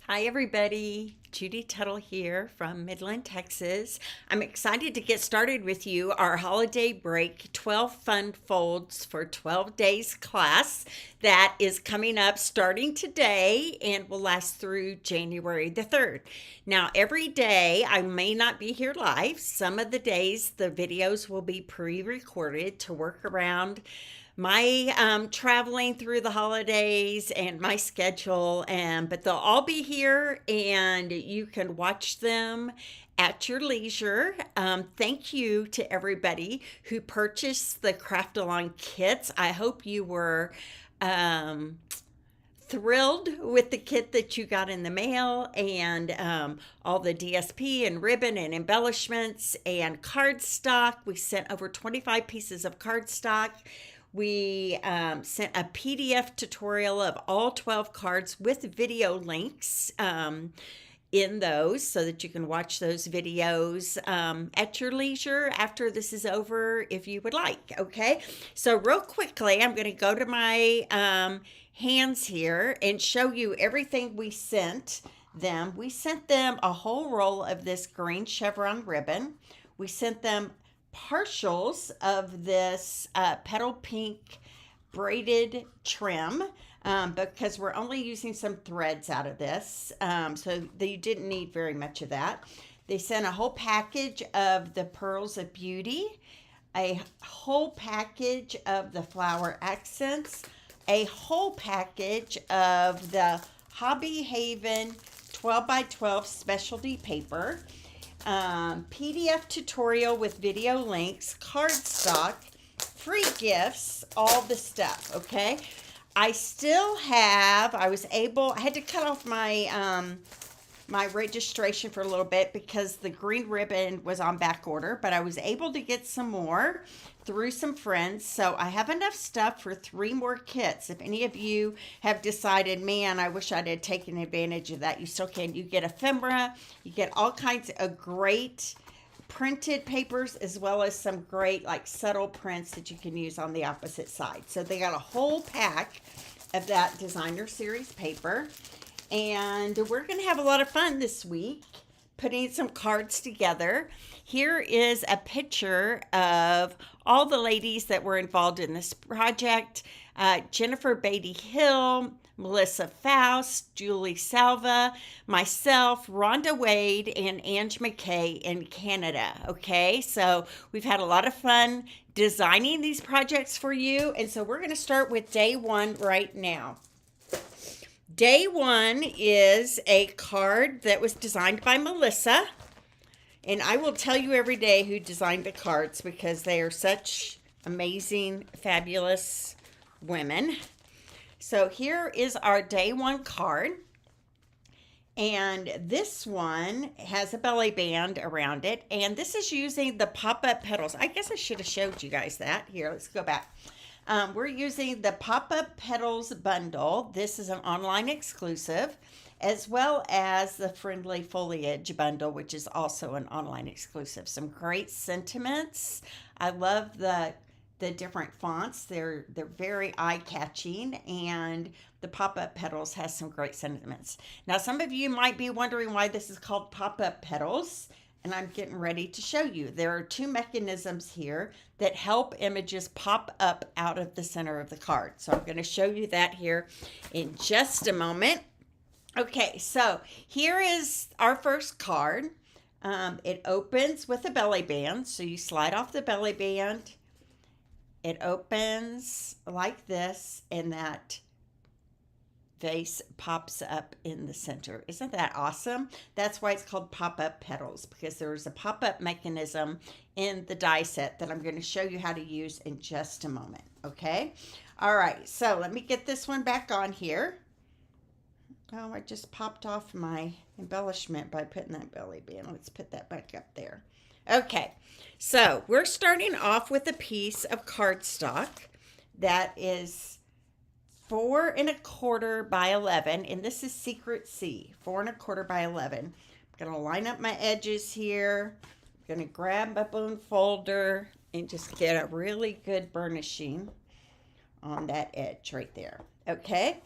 Hi, everybody. Judy Tuttle here from Midland, Texas. I'm excited to get started with you. Our holiday break 12 fun folds for 12 days class that is coming up starting today and will last through January the 3rd. Now, every day I may not be here live. Some of the days the videos will be pre recorded to work around my traveling through the holidays and my schedule, and but they'll all be here and you can watch them at your leisure. Thank you to everybody who purchased the craft along kits. I hope you were um, thrilled with the kit that you got in the mail, and all the DSP and ribbon and embellishments and cardstock. We sent over 25 pieces of cardstock. We sent a PDF tutorial of all 12 cards with video links in those so that you can watch those videos at your leisure after this is over if you would like. Okay, so real quickly, I'm going to go to my hands here and show you everything we sent them. We sent them a whole roll of this green chevron ribbon. We sent them partials of this petal pink braided trim because we're only using some threads out of this, so you didn't need very much of that. They sent a whole package of the pearls of beauty, a whole package of the flower accents, a whole package of the Hobby Haven 12 by 12 specialty paper, PDF tutorial with video links, cardstock, free gifts, all the stuff. Okay, I had to cut off my registration for a little bit because the green ribbon was on back order, but I was able to get some more through some friends. So I have enough stuff for 3 more kits. If any of you have decided, man, I wish I'd have taken advantage of that, you still can. You get ephemera, you get all kinds of great printed papers, as well as some great like subtle prints that you can use on the opposite side. So they got a whole pack of that designer series paper. And we're going to have a lot of fun this week putting some cards together. Here is a picture of all the ladies that were involved in this project. Jennifer Beatty Hill, Melissa Faust, Julie Salva, myself, Rhonda Wade, and Ange McKay in Canada. Okay, so we've had a lot of fun designing these projects for you. And so we're going to start with day 1 right now. Day 1 is a card that was designed by Melissa, and I will tell you every day who designed the cards because they are such amazing, fabulous women. So here is our day 1 card, and this one has a belly band around it, and this is using the pop-up petals. I guess I should have showed you guys that. Here, let's go back. We're using the Pop-Up Petals bundle. This is an online exclusive, as well as the Friendly Foliage bundle, which is also an online exclusive. Some great sentiments. I love the different fonts. They're very eye-catching, and the Pop-Up Petals has some great sentiments. Now, some of you might be wondering why this is called Pop-Up Petals, and I'm getting ready to show you. There are 2 mechanisms here that help images pop up out of the center of the card. So I'm going to show you that here in just a moment. Okay, so here is our first card. It opens with a belly band. So you slide off the belly band. It opens like this, and that vase pops up in the center. Isn't that awesome? That's why it's called Pop-Up Petals, because there's a pop-up mechanism in the die set that I'm going to show you how to use in just a moment. Okay? All right, so let me get this one back on here. Oh, I just popped off my embellishment by putting that belly band. Let's put that back up there. Okay, so we're starting off with a piece of cardstock that is 4 1/4 by 11, and this is Secret C, 4 1/4 by 11. I'm going to line up my edges here. I'm going to grab my bone folder and just get a really good burnishing on that edge right there. Okay,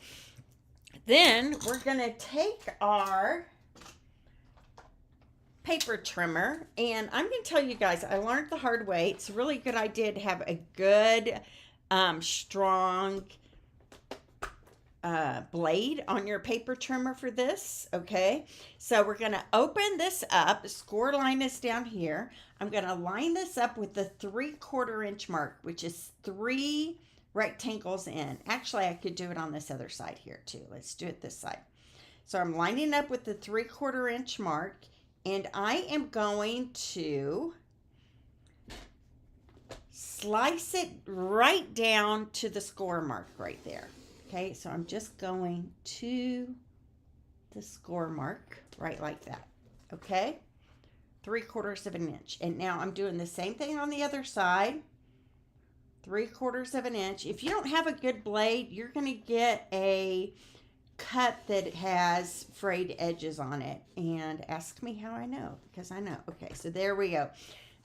Then we're going to take our paper trimmer, and I'm going to tell you guys, I learned the hard way. It's a really good idea to have a good, strong blade on your paper trimmer for this. Okay, so we're going to open this up. The score line is down here. I'm going to line this up with the 3/4 inch mark, which is 3 rectangles in. Actually, I could do it on this other side here too. Let's do it this side. So I'm lining up with the 3/4 inch mark, and I am going to slice it right down to the score mark right there. Okay, so I'm just going to the score mark right like that. Okay, 3/4 inch. And now I'm doing the same thing on the other side. 3/4 inch. If you don't have a good blade, you're going to get a cut that has frayed edges on it. And ask me how I know, because I know. Okay, so there we go.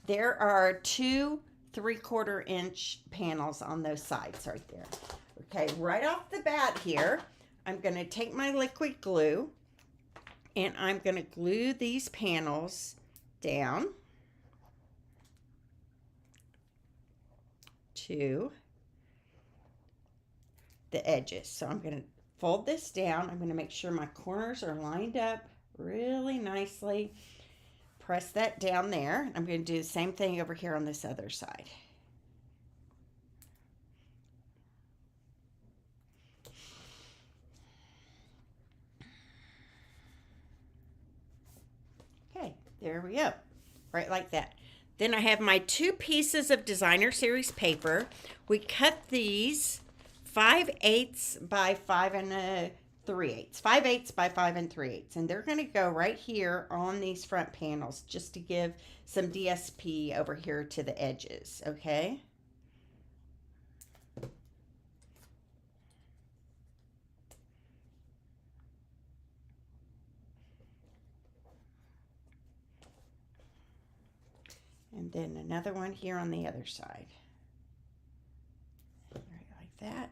There are 2 3/4 inch panels on those sides right there. Okay, right off the bat here, I'm going to take my liquid glue and I'm going to glue these panels down to the edges. So I'm going to fold this down. I'm going to make sure my corners are lined up really nicely. Press that down there. I'm going to do the same thing over here on this other side. Okay, there we go. Right like that. Then I have my 2 pieces of designer series paper. We cut these 5/8 by 5 3/8. 5/8 by 5 3/8. And they're going to go right here on these front panels just to give some DSP over here to the edges. Okay. And then another one here on the other side. Right like that.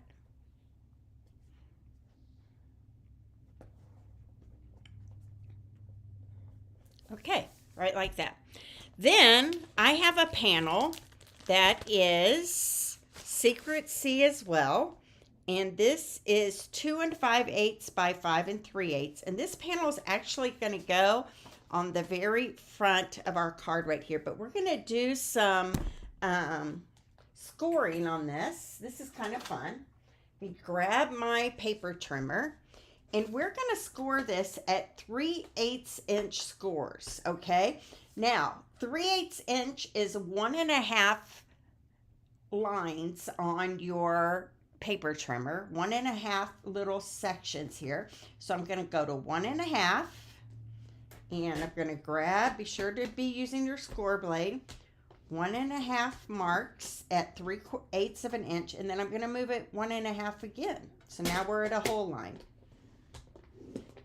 Okay, right like that. Then I have a panel that is Secret C as well. And this is 2 5/8 by 5 3/8. And this panel is actually going to go on the very front of our card right here. But we're going to do some scoring on this. This is kind of fun. We grab my paper trimmer. And we're going to score this at 3/8 inch scores, okay? Now, 3/8 inch is 1.5 lines on your paper trimmer, 1.5 little sections here. So I'm going to go to 1.5, and I'm going to grab, be sure to be using your score blade, 1.5 marks at 3/8 inch, and then I'm going to move it 1.5 again. So now we're at a whole line.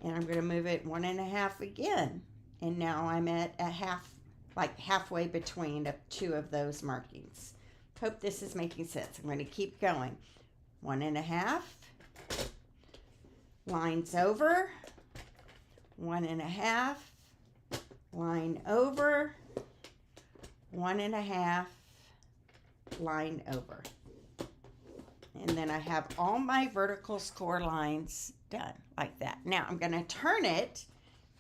And I'm going to move it 1.5 again. And now I'm at a half, like halfway between 2 of those markings. Hope this is making sense. I'm going to keep going. 1.5. Lines over. 1.5. Line over. 1.5. Line over. And then I have all my vertical score lines done like that. Now I'm going to turn it,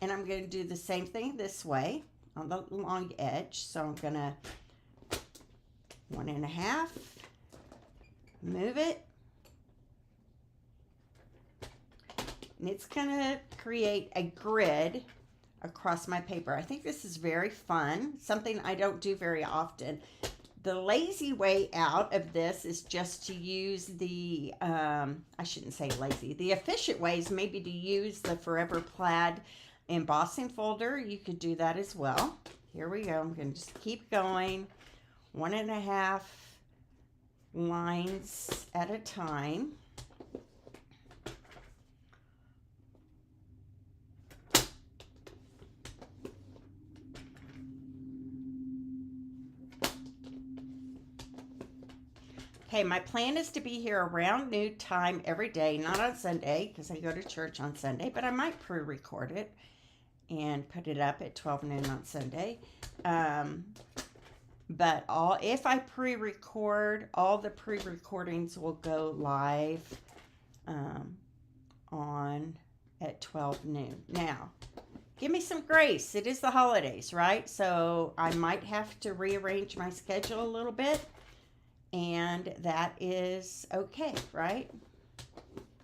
and I'm going to do the same thing this way on the long edge. So I'm going to 1.5, move it, and it's going to create a grid across my paper. I think this is very fun, something I don't do very often. The lazy way out of this is just to use the, I shouldn't say lazy, the efficient way is maybe to use the Forever Plaid embossing folder. You could do that as well. Here we go. I'm going to just keep going. 1.5 lines at a time. Okay, my plan is to be here around noon time every day, not on Sunday because I go to church on Sunday, but I might pre-record it and put it up at 12 noon on Sunday. But if I pre-record, all the pre-recordings will go live on at 12 noon. Now, give me some grace. It is the holidays, right? So I might have to rearrange my schedule a little bit. And that is okay, right?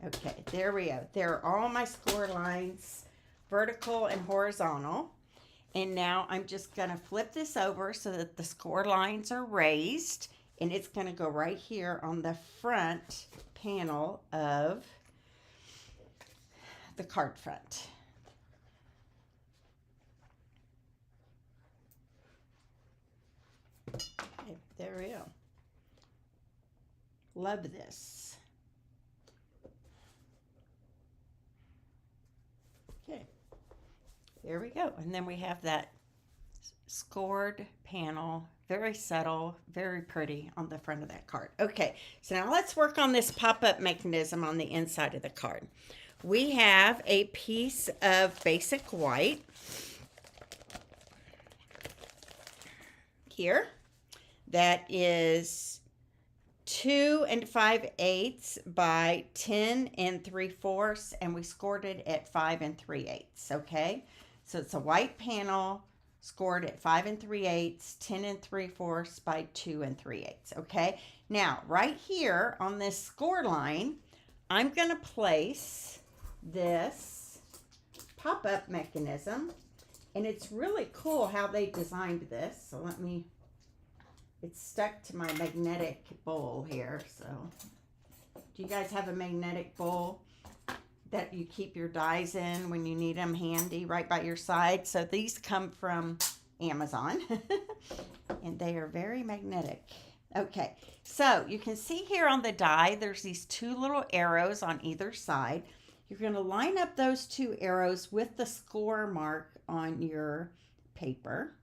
Okay, there we go. There are all my score lines, vertical and horizontal. And now I'm just going to flip this over so that the score lines are raised. And it's going to go right here on the front panel of the card front. Okay, there we go. Love this. Okay, there we go. And then we have that scored panel, very subtle, very pretty on the front of that card. Okay, so now let's work on this pop-up mechanism on the inside of the card. We have a piece of basic white here that is 2 5/8 by 10 3/4, and we scored it at 5 3/8. Okay, so it's a white panel scored at 5 3/8, 10 3/4 by 2 3/8. Okay, now right here on this score line, I'm going to place this pop-up mechanism, and it's really cool how they designed this. So it's stuck to my magnetic bowl here. So do you guys have a magnetic bowl that you keep your dies in when you need them handy right by your side? So these come from Amazon and they are very magnetic. Okay, so you can see here on the die, there's these two little arrows on either side. You're going to line up those two arrows with the score mark on your paper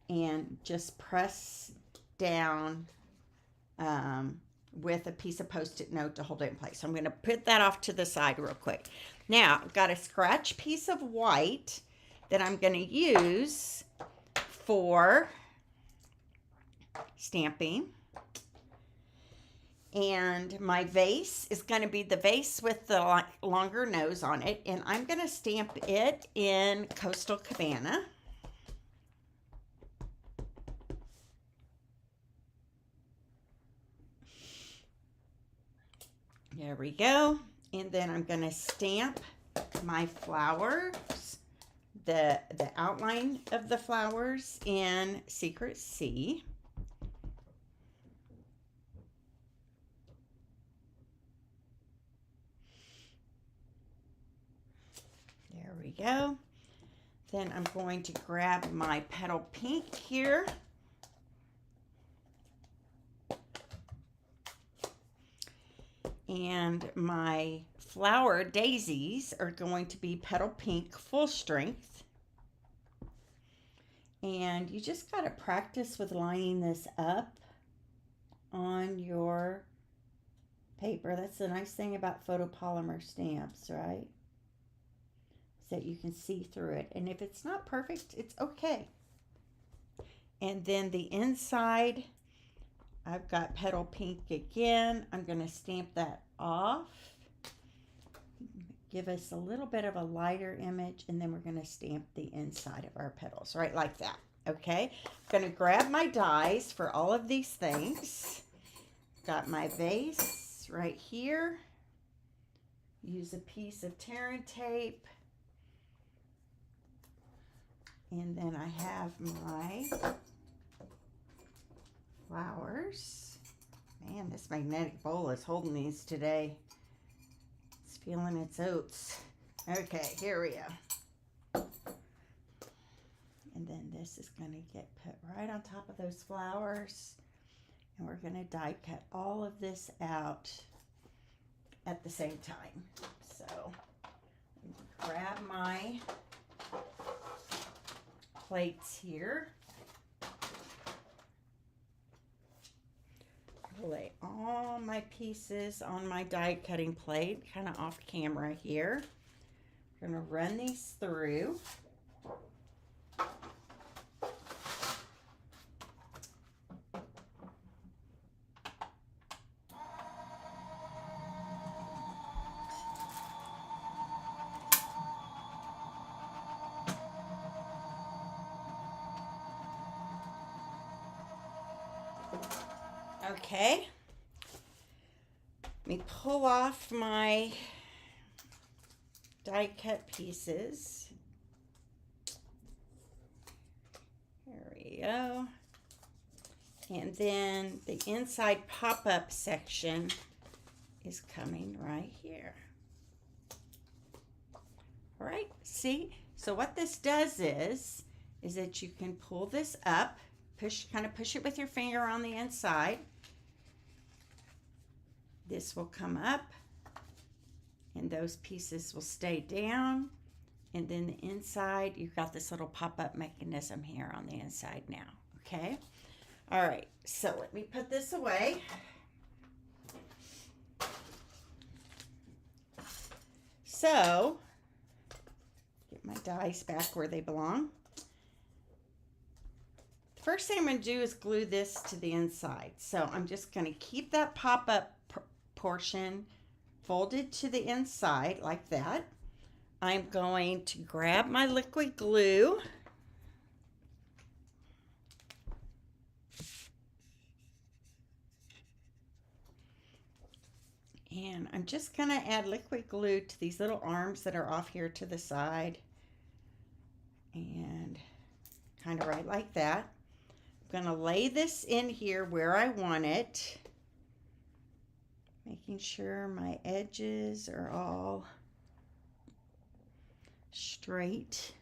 and just press down with a piece of Post-it note to hold it in place. So I'm going to put that off to the side real quick. Now, I've got a scratch piece of white that I'm going to use for stamping. And my vase is going to be the vase with the longer nose on it. And I'm going to stamp it in Coastal Cabana. There we go. And then I'm going to stamp my flowers, the outline of the flowers in Secret C. There we go. Then I'm going to grab my petal pink here. And my flower daisies are going to be petal pink full strength. And you just got to practice with lining this up on your paper. That's the nice thing about photopolymer stamps, right? So that you can see through it. And if it's not perfect, it's okay. And then the inside, I've got petal pink again. I'm going to stamp that off. Give us a little bit of a lighter image, and then we're going to stamp the inside of our petals, right like that. Okay, I'm going to grab my dies for all of these things. Got my vase right here. Use a piece of tear and tape. And then I have my flowers. Man, this magnetic bowl is holding these today. It's feeling its oats. Okay, here we go. And then this is going to get put right on top of those flowers. And we're going to die cut all of this out at the same time. So, grab my plates here. lay all my pieces on my die cutting plate, kind of off camera here. I'm going to run these through. Okay, let me pull off my die cut pieces. There we go. And then the inside pop-up section is coming right here. All right, see? So what this does is that you can pull this up, kind of push it with your finger on the inside. This will come up and those pieces will stay down. And then the inside, you've got this little pop-up mechanism here on the inside now, okay? All right, so let me put this away. So, get my dies back where they belong. The first thing I'm going to do is glue this to the inside. So I'm just going to keep that pop-up portion folded to the inside like that. I'm going to grab my liquid glue and I'm just going to add liquid glue to these little arms that are off here to the side and kind of right like that. I'm going to lay this in here where I want it, making sure my edges are all straight,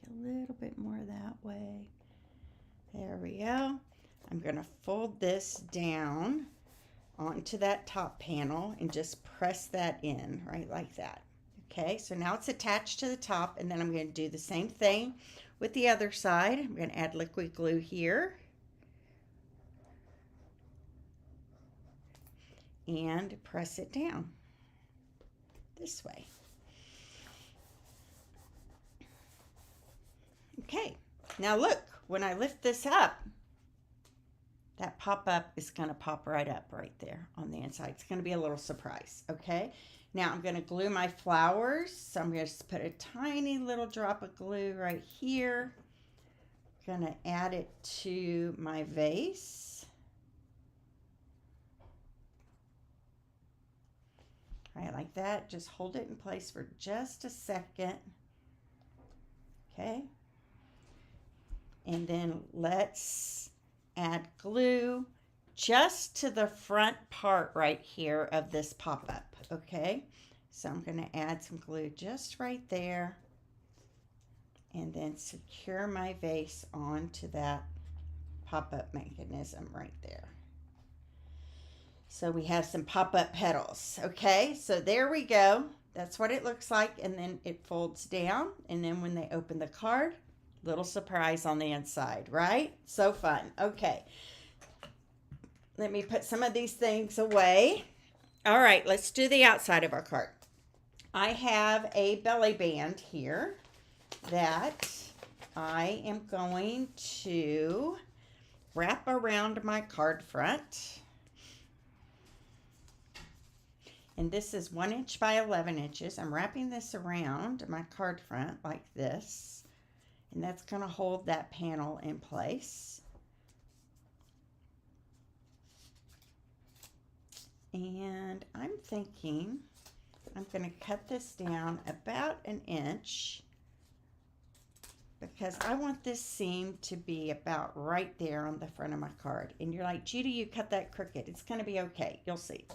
maybe a little bit more that way. There we go. I'm going to fold this down onto that top panel and just press that in right like that. Okay, so now it's attached to the top, and then I'm going to do the same thing with the other side. I'm going to add liquid glue here and press it down this way. Okay, now look, when I lift this up, that pop-up is going to pop right up right there on the inside. It's going to be a little surprise, okay? Now I'm going to glue my flowers. So I'm going to put a tiny little drop of glue right here. I'm going to add it to my vase. Right, like that. Just hold it in place for just a second. Okay. And then let's add glue just to the front part right here of this pop-up, okay? So I'm going to add some glue just right there and then secure my vase onto that pop-up mechanism right there. So we have some pop-up petals, okay? So there we go. That's what it looks like, and then it folds down, and then when they open the card, little surprise on the inside, right? So fun. Okay. Let me put some of these things away. All right, let's do the outside of our card. I have a belly band here that I am going to wrap around my card front. And this is 1 inch by 11 inches. I'm wrapping this around my card front like this. And that's going to hold that panel in place. And I'm thinking I'm going to cut this down about 1 inch because I want this seam to be about right there on the front of my card. And you're like, Judy, you cut that crooked. It's going to be okay. You'll see.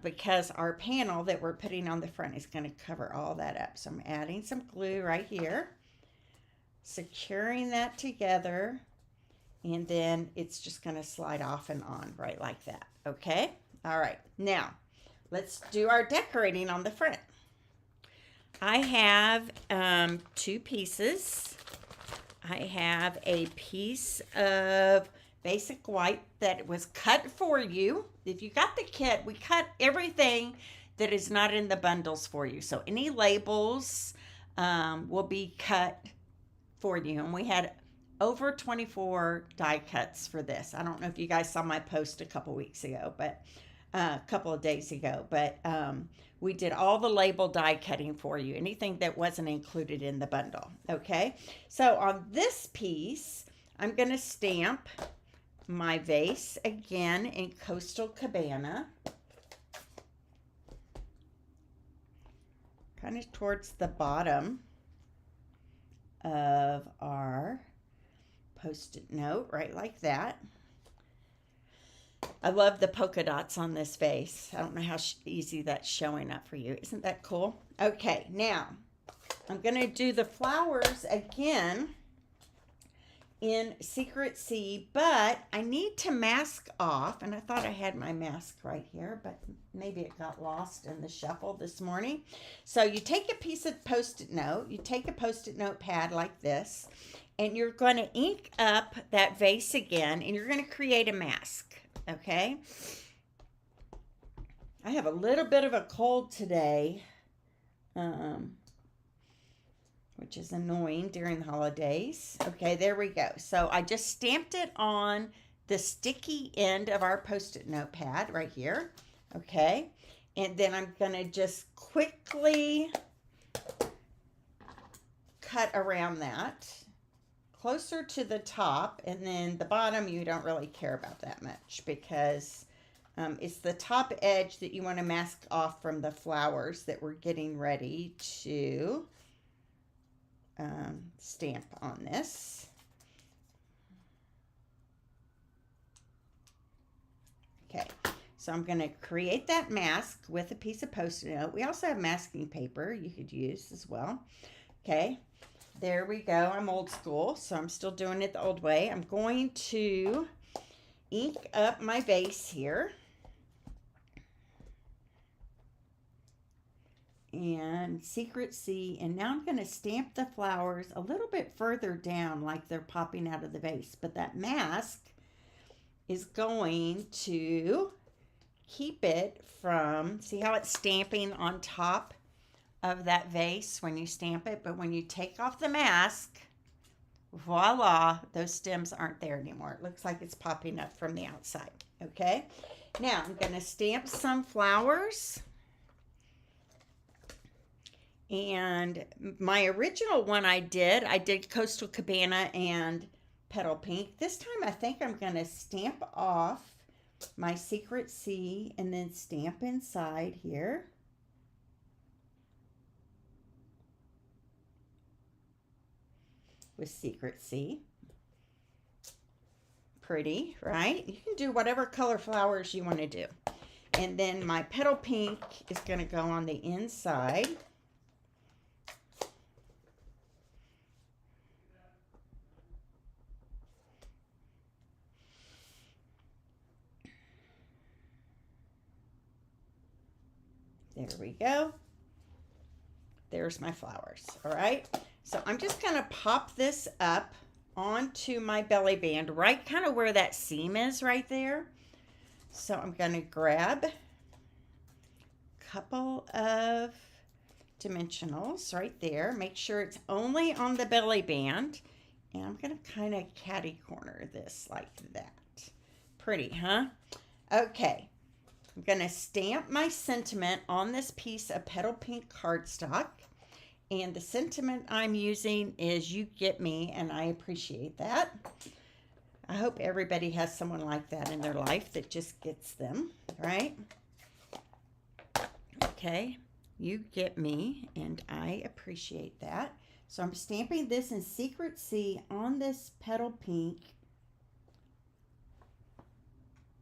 Because our panel that we're putting on the front is going to cover all that up. So I'm adding some glue right here, securing that together, and then it's just going to slide off and on right like that. Okay? All right. Now, let's do our decorating on the front. I have 2 pieces. I have a piece of basic white that was cut for you. If you got the kit, we cut everything that is not in the bundles for you. So any labels will be cut for you. And we had over 24 die cuts for this. I don't know if you guys saw my post a couple weeks ago, but a couple of days ago, but we did all the label die cutting for you, anything that wasn't included in the bundle. Okay, so on this piece, I'm going to stamp my vase again in Coastal Cabana, kind of towards the bottom of our Post-it note, right like that. I love the polka dots on this vase. I don't know how easy that's showing up for you. Isn't that cool? Okay, now I'm going to do the flowers again in Secret C, but I need to mask off, and I thought I had my mask right here, but maybe it got lost in the shuffle this morning. So you take a piece of Post-it note, you take a Post-it note pad like this, and you're going to ink up that vase again, and you're going to create a mask, okay? I have a little bit of a cold today, which is annoying during the holidays. Okay, there we go. So I just stamped it on the sticky end of our Post-it note pad right here, okay? And then I'm going to just quickly cut around that, closer to the top, and then the bottom you don't really care about that much because it's the top edge that you want to mask off from the flowers that we're getting ready to stamp on this. Okay, so I'm going to create that mask with a piece of Post-it note. We also have masking paper you could use as well. Okay, there we go. I'm old school, so I'm still doing it the old way. I'm going to ink up my vase here. And Secret C, and now I'm going to stamp the flowers a little bit further down like they're popping out of the vase, but that mask is going to keep it from, see how it's stamping on top of that vase when you stamp it, but when you take off the mask, voila, those stems aren't there anymore. It looks like it's popping up from the outside. Okay, now I'm going to stamp some flowers. And my original one I did Coastal Cabana and Petal Pink. This time I think I'm going to stamp off my Secret C and then stamp inside here. With Secret C. Pretty, right? You can do whatever color flowers you want to do. And then my Petal Pink is going to go on the inside. There we go. There's my flowers. All right. So I'm just going to pop this up onto my belly band, right kind of where that seam is right there. So I'm going to grab a couple of dimensionals right there. Make sure it's only on the belly band. And I'm going to kind of catty corner this like that. Pretty, huh? Okay. I'm going to stamp my sentiment on this piece of Petal Pink cardstock. And the sentiment I'm using is "You Get Me," and I appreciate that. I hope everybody has someone like that in their life that just gets them, right? Okay, you get me, and I appreciate that. So I'm stamping this in Secret C on this Petal Pink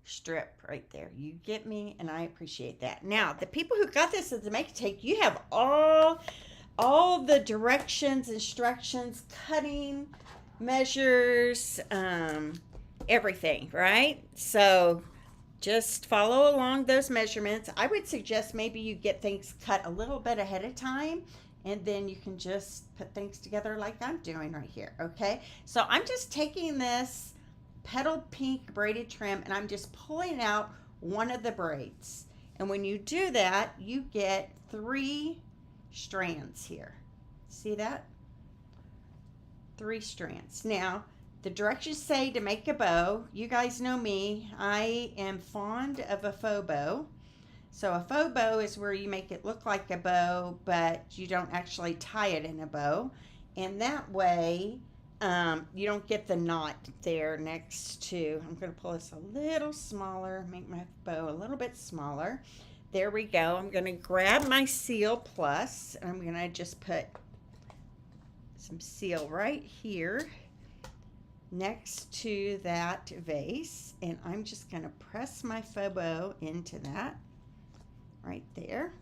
strip right there. You get me, and I appreciate that. Now, the people who got this at the Make Take, you have all the directions, instructions, cutting measures, everything, right? So just follow along those measurements. I would suggest maybe you get things cut a little bit ahead of time, and then you can just put things together like I'm doing right here, okay? So I'm just taking this petal pink braided trim, and I'm just pulling out one of the braids. And when you do that, you get 3 strands here. See that? 3 strands. Now, the directions say to make a bow. You guys know me. I am fond of a faux bow. So a faux bow is where you make it look like a bow, but you don't actually tie it in a bow. And that way, you don't get the knot there next to. I'm going to pull this a little smaller, make my bow a little bit smaller. There we go. I'm going to grab my Seal Plus, and I'm going to just put some seal right here next to that vase, and I'm just going to press my faux bow into that right there.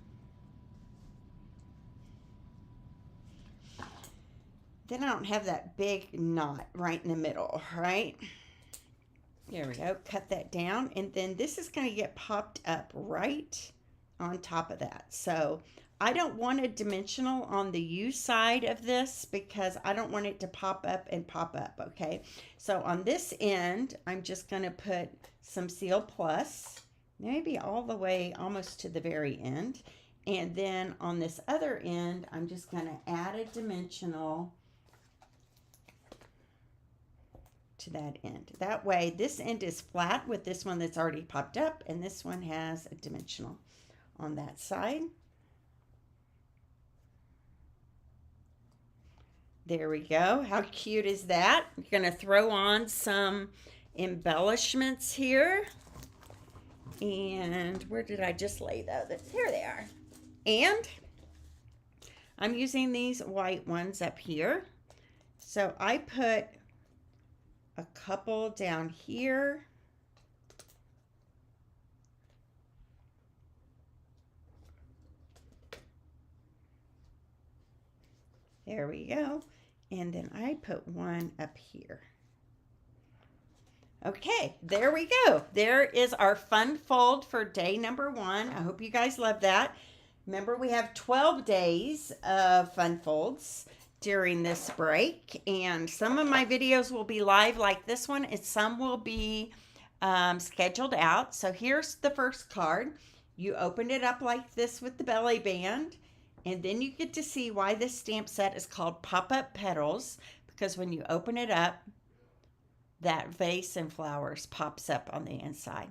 Then I don't have that big knot right in the middle, right? There we go. Cut that down, and then this is going to get popped up right on top of that. So I don't want a dimensional on the U side of this because I don't want it to pop up and pop up, okay? So on this end, I'm just going to put some Seal Plus, maybe all the way almost to the very end. And then on this other end, I'm just going to add a dimensional to that end. That way, this end is flat with this one that's already popped up, and this one has a dimensional on that side. There we go. How cute is that? I'm going to throw on some embellishments here. And where did I just lay those? Here they are. And I'm using these white ones up here. So I put a couple down here. There we go. And then I put one up here. Okay, there we go. There is our fun fold for day number 1. I hope you guys love that. Remember, we have 12 days of fun folds during this break, and some of my videos will be live like this one, and some will be scheduled out. So here's the first card. You open it up like this with the belly band, and then you get to see why this stamp set is called Pop-Up Petals, because when you open it up, that vase and flowers pops up on the inside.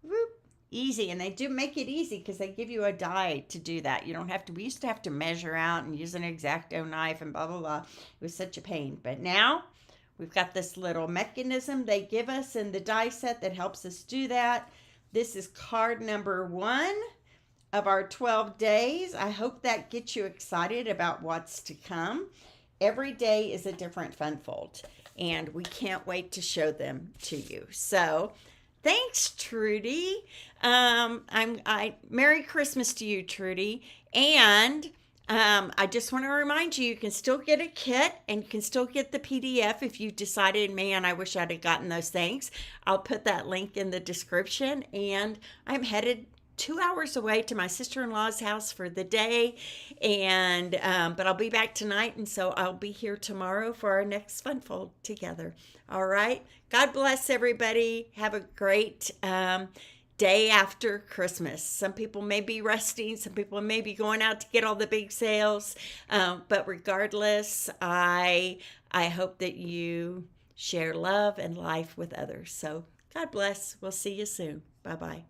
Whoop. Easy, and they do make it easy because they give you a die to do that. You don't have to, we used to have to measure out and use an X-Acto knife and blah, blah, blah. It was such a pain. But now we've got this little mechanism they give us in the die set that helps us do that. This is card number 1 of our 12 days. I hope that gets you excited about what's to come. Every day is a different fun fold, and we can't wait to show them to you. So thanks, Trudy. Merry Christmas to you, Trudy. And I just want to remind you, you can still get a kit, and you can still get the PDF if you decided, man, I wish I'd have gotten those things. I'll put that link in the description. And I'm headed 2 hours away to my sister-in-law's house for the day, and but I'll be back tonight, and so I'll be here tomorrow for our next fun fold together. All right, God bless everybody. Have a great day after Christmas. Some people may be resting, some people may be going out to get all the big sales, but regardless, I hope that you share love and life with others. So God bless. We'll see you soon. Bye-bye.